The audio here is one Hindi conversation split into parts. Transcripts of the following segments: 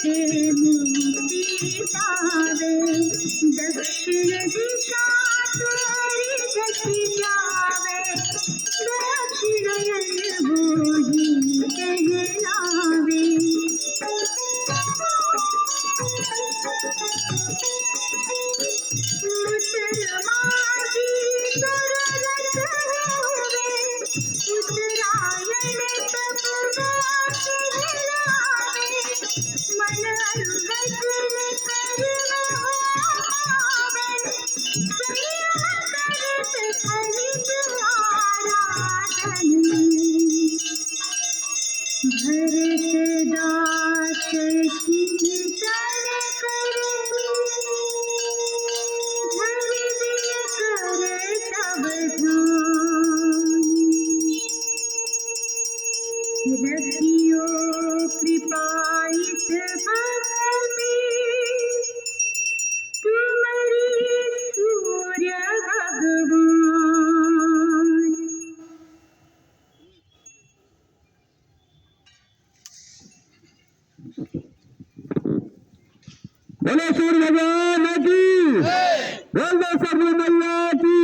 से मुक्ति पावे। दक्षिण दिशा तेरी गति जावे, दक्षिण बोही कहलावे। मुसलमान की जरूरत होवे, उत्तरायण तप बाकी हिलावे। मन अंगत करना पावन, संयम करत हरित आराधन। भरत दास कीर्तन करे, रखियो कृपाइत भक्ति, तुम्हारी सूर्य भगवान। बोलो सूर्य भगवान की, बोलो सर्व मैया की,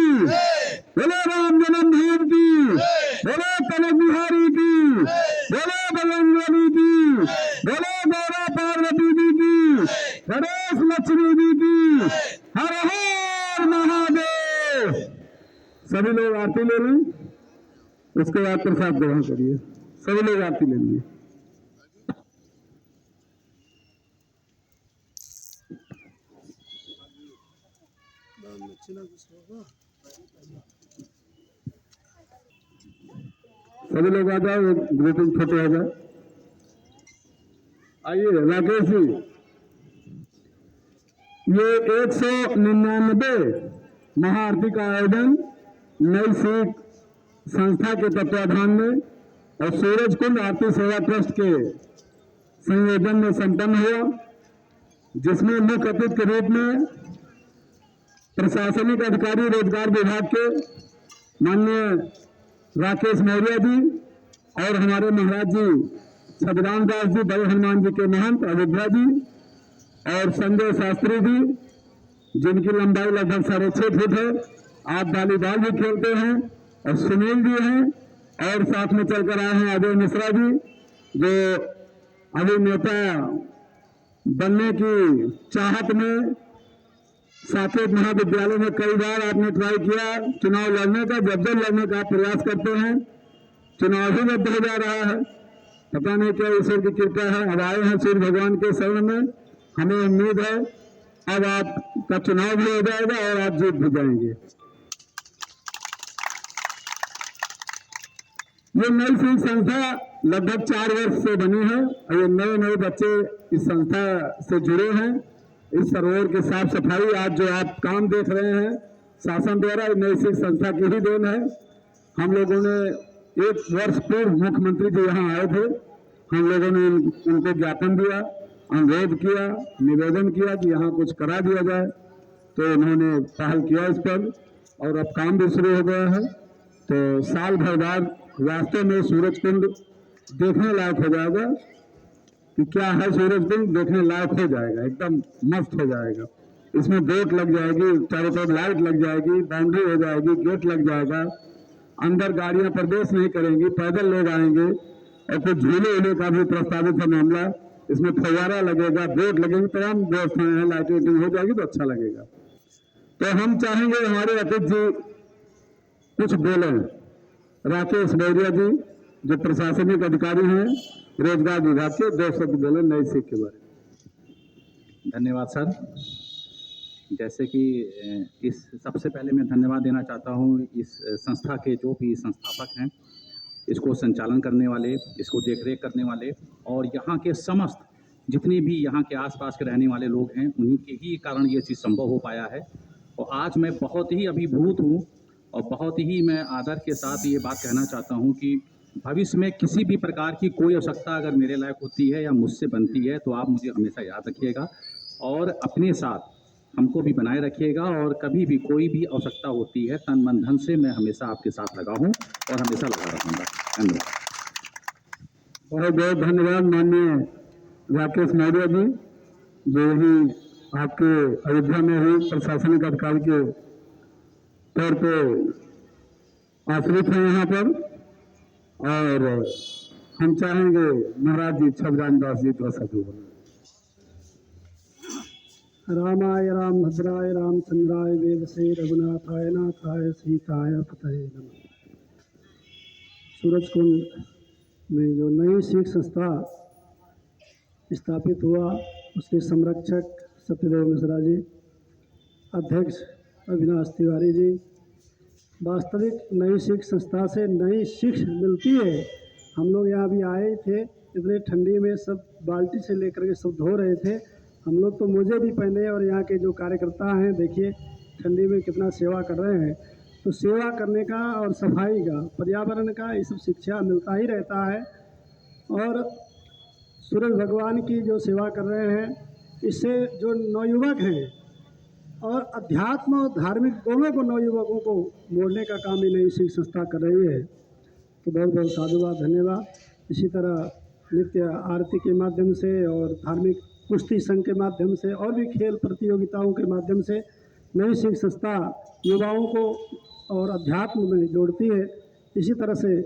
बोलो राम जन्मभूमि की, बोलो कनक बिहारी की, बोलो बजरंगबली की, बोलो गौरा पार्वती जी की, गणेश लक्ष्मी जी की। हर हर महादेव। सभी लोग आरती ले लें, उसके बाद प्रसाद ग्रहण करिए। सभी लोग आरती ले लीजिए। सभी लोग आ जाओ, ग्रुपिंग फोटो हो जाए। आइए राकेश जी, ये 199 महाआरती का आयोजन नई सीख संस्था के तत्वाधान में और सूरज कुंड आरती सेवा ट्रस्ट के संयोजन में संपन्न हुआ, जिसमें मुख्य अतिथि के रूप में प्रशासनिक अधिकारी रोजगार विभाग के माननीय राकेश मौर्य जी और हमारे महाराज जी छबराम दास जी, बड़े हनुमान जी के महंत अयोध्या जी, और संजय शास्त्री जी जिनकी लंबाई लगभग 6.5 फुट है। आप वॉलीबॉल भी खेलते हैं, और सुनील जी हैं, और साथ में चलकर आए हैं अजय मिश्रा जी, जो अभिनेता बनने की चाहत में साकेत महाविद्यालय में कई बार आपने ट्राई किया चुनाव लड़ने का। जब लड़ने का प्रयास करते हैं, चुनाव ही रद्द हो जा रहा है। पता नहीं क्या ईश्वर की कृपा है, अब आए हैं सूर्य भगवान के शरण में। हमें उम्मीद है अब आपका चुनाव भी हो जाएगा और आप जीत भी जाएंगे। ये नई सीख संस्था लगभग 4 वर्ष से बनी है, और ये नए बच्चे इस संस्था से जुड़े हैं। इस सरोवर की साफ सफाई आज जो आप काम देख रहे हैं शासन द्वारा, नई सीख संस्था की ही देन है। हम लोगों ने 1 वर्ष पूर्व मुख्यमंत्री जी यहाँ आए थे, हम लोगों ने उनको ज्ञापन दिया, अनुरोध किया, निवेदन किया कि यहाँ कुछ करा दिया जाए, तो उन्होंने पहल किया इस पर, और अब काम भी शुरू हो गया है। तो साल भर बाद वास्तव में सूरज कुंड देखने लायक हो जाएगा कि क्या है। सूरज कुंड देखने लायक हो जाएगा, एकदम मस्त हो जाएगा। इसमें बोट लग जाएगी, चारों तरफ लाइट लग जाएगी, बाउंड्री हो जाएगी, गेट लग जाएगा, अंदर गाड़ियां प्रवेश नहीं करेंगी, पैदल लोग आएंगे, और कुछ झूले उले का भी प्रस्तावित है मामला। इसमें फव्वारा लगेगा, बोट लगेगी, तमाम व्यवस्थाएं हैं, लाइटिंग हो जाएगी तो अच्छा लगेगा। तो हम चाहेंगे हमारे अतिथि जी कुछ बोलें। राकेश मौर्य जी जो प्रशासनिक अधिकारी हैं रोजगार विभाग के, 2 शब्द बोले नई सीख के बारे में। धन्यवाद सर। जैसे कि इस सबसे पहले मैं धन्यवाद देना चाहता हूं इस संस्था के जो भी संस्थापक हैं, इसको संचालन करने वाले, इसको देखरेख करने वाले, और यहाँ के समस्त जितने भी यहाँ के आसपास के रहने वाले लोग हैं, उन्हीं के ही कारण ये चीज़ संभव हो पाया है। और आज मैं बहुत ही अभिभूत हूँ और बहुत ही मैं आदर के साथ ये बात कहना चाहता हूँ कि भविष्य में किसी भी प्रकार की कोई आवश्यकता अगर मेरे लायक होती है या मुझसे बनती है तो आप मुझे हमेशा याद रखिएगा और अपने साथ हमको भी बनाए रखिएगा, और कभी भी कोई भी आवश्यकता होती है तन मन धन से मैं हमेशा आपके साथ लगा हूँ और हमेशा लगा रहूँगा। धन्यवाद। बहुत बहुत धन्यवाद माननीय राकेश मौर्य जी, जो ही आपके अयोध्या में ही प्रशासनिक अधिकारी के तौर पे आश्रित हैं यहाँ पर। और हम चाहेंगे महाराज जी छबराम दास जी प्रसाद बोले। रामाय रामभद्राय रामचंद्राय वेदसे रघुनाथाय नाथाय सीताय पतये नमः। सूरजकुंड में जो नई सिख संस्था स्थापित हुआ, उसके संरक्षक सत्यदेव मिश्रा जी, अध्यक्ष अविनाश तिवारी जी। वास्तविक नई सिख संस्था से नई सीख मिलती है। हम लोग यहाँ भी आए थे, इतने ठंडी में सब बाल्टी से लेकर के सब धो रहे थे। हम लोग तो मोजे भी पहने, और यहाँ के जो कार्यकर्ता हैं देखिए ठंडी में कितना सेवा कर रहे हैं। तो सेवा करने का और सफाई का, पर्यावरण का, ये सब शिक्षा मिलता ही रहता है। और सूरज भगवान की जो सेवा कर रहे हैं, इससे जो नवयुवक हैं और अध्यात्म और धार्मिक दोनों को, नवयुवकों को मोड़ने का काम ही नई सिख संस्था कर रही है। तो बहुत बहुत साधुवाद, धन्यवाद। इसी तरह नित्य आरती के माध्यम से और धार्मिक कुश्ती संघ के माध्यम से और भी खेल प्रतियोगिताओं के माध्यम से नई सिख संस्था युवाओं को और अध्यात्म में जोड़ती है। इसी तरह से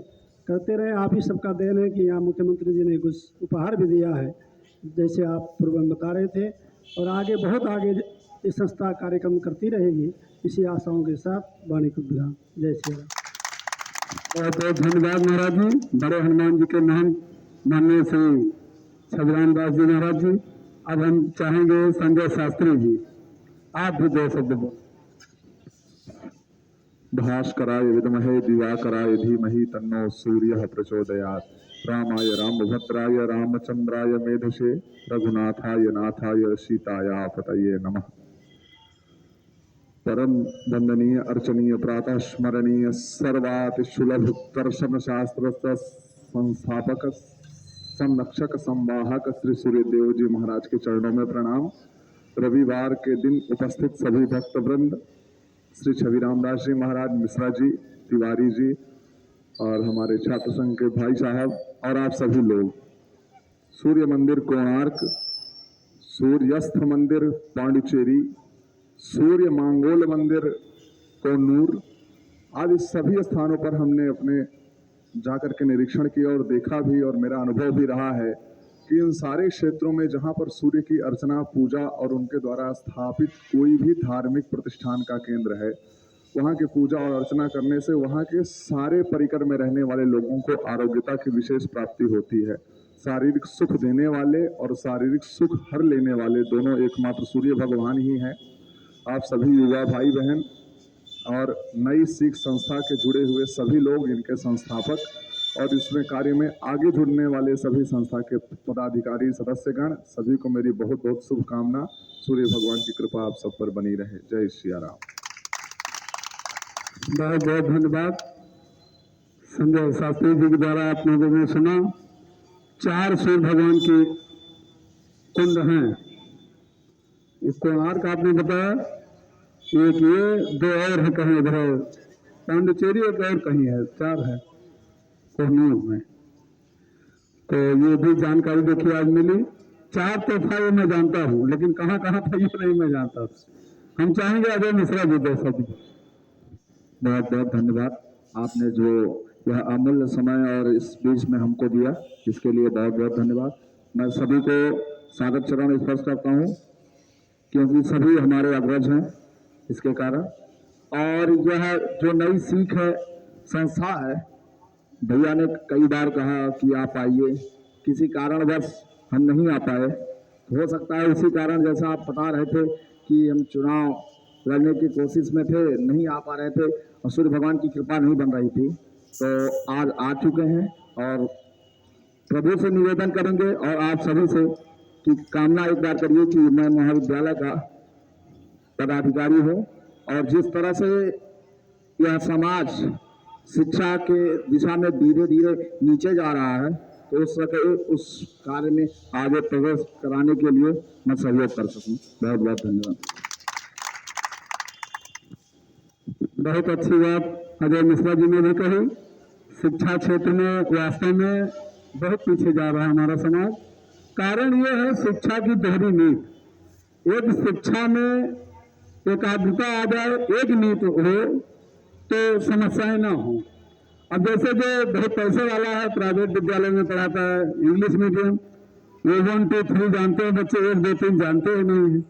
करते रहे। आप ही सबका देन है कि यहाँ मुख्यमंत्री जी ने कुछ उपहार भी दिया है, जैसे आप पूर्व में बता रहे थे। और आगे बहुत आगे ये संस्था कार्यक्रम करती रहेगी। इसी आशाओं के साथ वाणी को विराम। जय श्री राम। बहुत बहुत धन्यवाद महाराज जी। बड़े हनुमान जी के नाम मानने से छबराम दास जी महाराज जी। अब हम चाहेंगे संजय शास्त्री जी, आप भी दो शब्द बोल। भास्कराय विद्महे दिवाकराय धीमहि तन्नो सूर्यः प्रचोदयात्। रामाय रामभद्राय रामचंद्राय मेधसे रघुनाथाय नाथाय सीताया पतये नमः। परम वंदनीय अर्चनीय प्रातः स्मरणीय सर्वाति सुलभ दर्शन शास्त्र संस्थापक संरक्षक संवाहक श्री सूर्यदेव जी महाराज के चरणों में प्रणाम। रविवार के दिन उपस्थित सभी भक्तवृंद, श्री छबीराम दास जी महाराज मिश्रा जी, तिवारी जी और हमारे छात्र संघ के भाई साहब और आप सभी लोग, सूर्य मंदिर कोणार्क, सूर्यास्त मंदिर पांडिचेरी, सूर्य मांगोल मंदिर कोन्नूर आदि सभी स्थानों पर हमने अपने जाकर के निरीक्षण किया और देखा भी, और मेरा अनुभव भी रहा है कि इन सारे क्षेत्रों में जहाँ पर सूर्य की अर्चना, पूजा और उनके द्वारा स्थापित कोई भी धार्मिक प्रतिष्ठान का केंद्र है, वहाँ की पूजा और अर्चना करने से वहाँ के सारे परिकर में रहने वाले लोगों को आरोग्यता की विशेष प्राप्ति होती है। शारीरिक सुख देने वाले और शारीरिक सुख हर लेने वाले दोनों एकमात्र सूर्य भगवान ही हैं। आप सभी युवा भाई बहन और नई सिख संस्था के जुड़े हुए सभी लोग, इनके संस्थापक और इसमें कार्य में आगे जुड़ने वाले सभी संस्था के पदाधिकारी सदस्यगण, सभी को मेरी बहुत बहुत शुभकामना। सूर्य भगवान की कृपा आप सब पर बनी रहे। जय सिया राम। बहुत बहुत धन्यवाद। संजय शास्त्री जी के द्वारा आप लोगों ने सुना, 4 सूर्य भगवान के कुंड हैं। इस कोणार्क आपने बताया, एक ये, 2 और है कहीं इधर पांडिचेरी, एक और कहीं है, 4 है कोहिनूर में। तो ये भी जानकारी देखिए आज मिली। 4 तो था ये मैं जानता हूँ, लेकिन कहाँ कहाँ था ये नहीं मैं जानता। हम चाहेंगे अजय मिश्रा जी 2 शब्द। बहुत बहुत धन्यवाद। आपने जो यह अमूल्य समय और इस बीच में हमको दिया, इसके लिए बहुत बहुत धन्यवाद। मैं सभी को सादर चरण स्पर्श करता हूँ, क्योंकि सभी हमारे अग्रज हैं इसके कारण। और यह जो नई सीख है संस्था है, भैया ने कई बार कहा कि आप आइए, किसी कारणवश हम नहीं आ पाए। हो सकता है उसी कारण, जैसा आप बता रहे थे कि हम चुनाव लड़ने की कोशिश में थे, नहीं आ पा रहे थे और सूर्य भगवान की कृपा नहीं बन रही थी। तो आज आ चुके हैं और प्रभु से निवेदन करेंगे और आप सभी से कि कामना एक बार करिए कि मैं महाविद्यालय का पदाधिकारी हूँ, और जिस तरह से यह समाज शिक्षा के दिशा में धीरे धीरे नीचे जा रहा है, तो उस कार्य में आगे प्रवेश कराने के लिए मैं सहयोग कर सकूं। बहुत बहुत धन्यवाद। बहुत अच्छी बात अजय मिश्रा जी ने भी कही। शिक्षा क्षेत्र में वास्तव में बहुत पीछे जा रहा है हमारा समाज, कारण ये है शिक्षा की दोहरी नीति। एक शिक्षा में एकाग्रता आ जाए, एक नीति हो तो समस्याएं ना हो। अब जैसे जो बहुत पैसे वाला है, प्राइवेट विद्यालय में पढ़ाता है, इंग्लिश मीडियम, ये 1 2 3 जानते हैं बच्चे, 1 2 3 जानते ही नहीं है।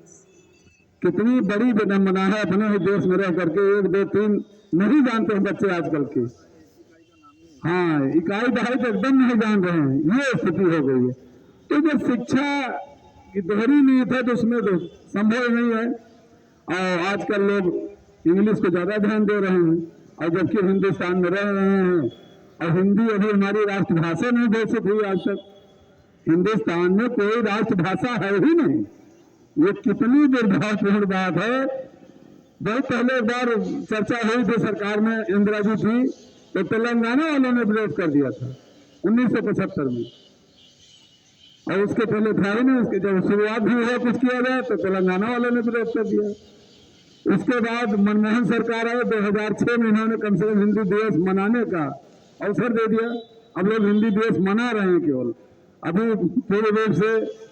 कितनी बड़ी विडम्बना है अपने ही देश में रह करके 1 2 3 नहीं जानते हैं बच्चे आजकल के। हाँ, इकाई दहाई तो एकदम नहीं जान रहे हैं, ये स्थिति हो गई है। तो जो शिक्षा की दोहरी नीति है तो उसमें तो संभव नहीं है। और आजकल लोग इंग्लिश को ज्यादा ध्यान दे रहे हैं, और जबकि हिंदुस्तान में रह रहे हैं और हिंदी अभी हमारी राष्ट्रभाषा नहीं घोषित हुई आज तक। हिंदुस्तान में कोई राष्ट्रभाषा है ही नहीं। ये कितनी दुर्भाग्यपूर्ण बात है। बहुत पहले एक बार चर्चा हुई थी सरकार में, इंदिरा जी थी, तो तेलंगाना वालों ने विरोध कर दिया था 1975 में, और उसके पहले था ही नहीं। उसके जब शुरुआत भी हुआ कुछ किया जाए तो तेलंगाना वालों ने विरोध कर दिया। उसके बाद मनमोहन सरकार आए 2006 में, इन्होंने कम से कम हिंदी दिवस मनाने का अवसर दे दिया। अब लोग हिंदी दिवस मना रहे हैं केवल। अभी पूर्ण रूप से